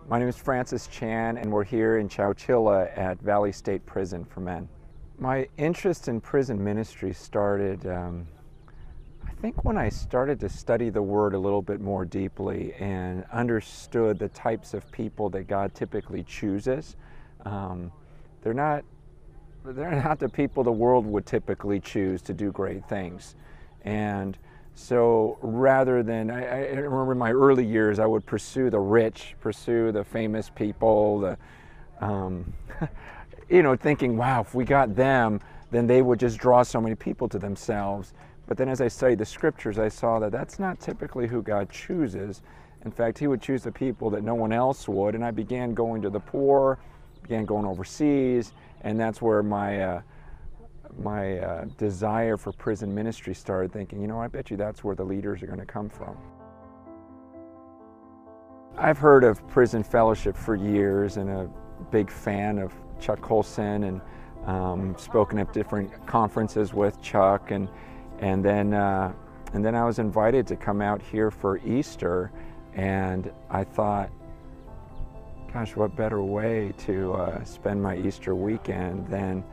My name is Francis Chan, and we're here in Chowchilla at Valley State Prison for Men. My interest in prison ministry started, I think, when I started to study the Word a little bit more deeply and understood the types of people that God typically chooses. They're not the people the world would typically choose to do great things. And so rather than, I remember in my early years, I would pursue the rich, pursue the famous people, thinking, wow, if we got them, then they would just draw so many people to themselves. But then as I studied the scriptures, I saw that that's not typically who God chooses. In fact, He would choose the people that no one else would. And I began going to the poor, began going overseas, and that's where my desire for prison ministry started, thinking, I bet you that's where the leaders are going to come from. I've heard of Prison Fellowship for years and a big fan of Chuck Colson, and spoken at different conferences with Chuck, and then I was invited to come out here for Easter, and I thought, gosh, what better way to spend my Easter weekend than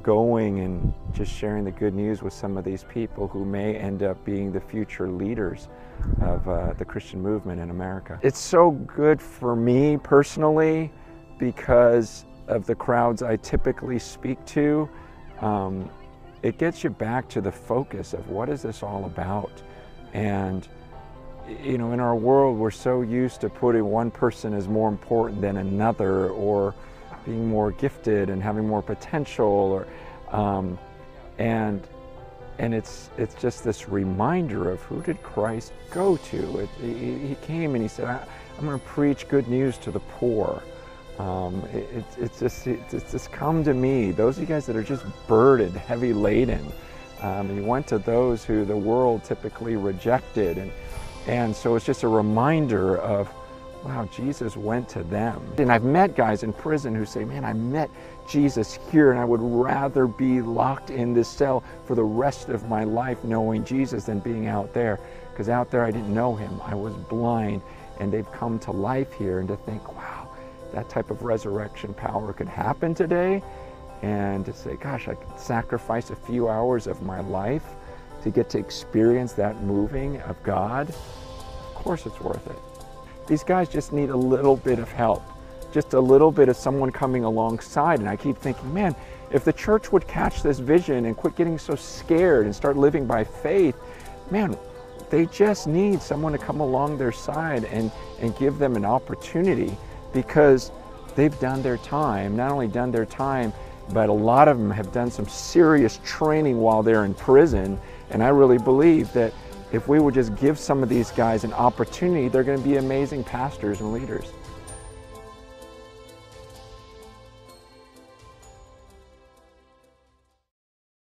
going and just sharing the good news with some of these people who may end up being the future leaders of the Christian movement in America. It's so good for me personally because of the crowds I typically speak to. It gets you back to the focus of what is this all about. And in our world, we're so used to putting one person as more important than another, or being more gifted and having more potential, or and it's just this reminder of who did Christ go to. He came and He said, I'm going to preach good news to the poor. It's just come to me, those of you guys that are just burdened, heavy laden. He went to those who the world typically rejected, and so it's just a reminder of, wow, Jesus went to them. And I've met guys in prison who say, man, I met Jesus here, and I would rather be locked in this cell for the rest of my life knowing Jesus than being out there, because out there I didn't know Him, I was blind, and they've come to life here. And to think, wow, that type of resurrection power could happen today, and to say, gosh, I could sacrifice a few hours of my life to get to experience that moving of God. Of course it's worth it. These guys just need a little bit of help, just a little bit of someone coming alongside. And I keep thinking, man, if the church would catch this vision and quit getting so scared and start living by faith, man, they just need someone to come along their side and give them an opportunity, because they've done their time. Not only done their time, but a lot of them have done some serious training while they're in prison. And I really believe that if we would just give some of these guys an opportunity, they're going to be amazing pastors and leaders.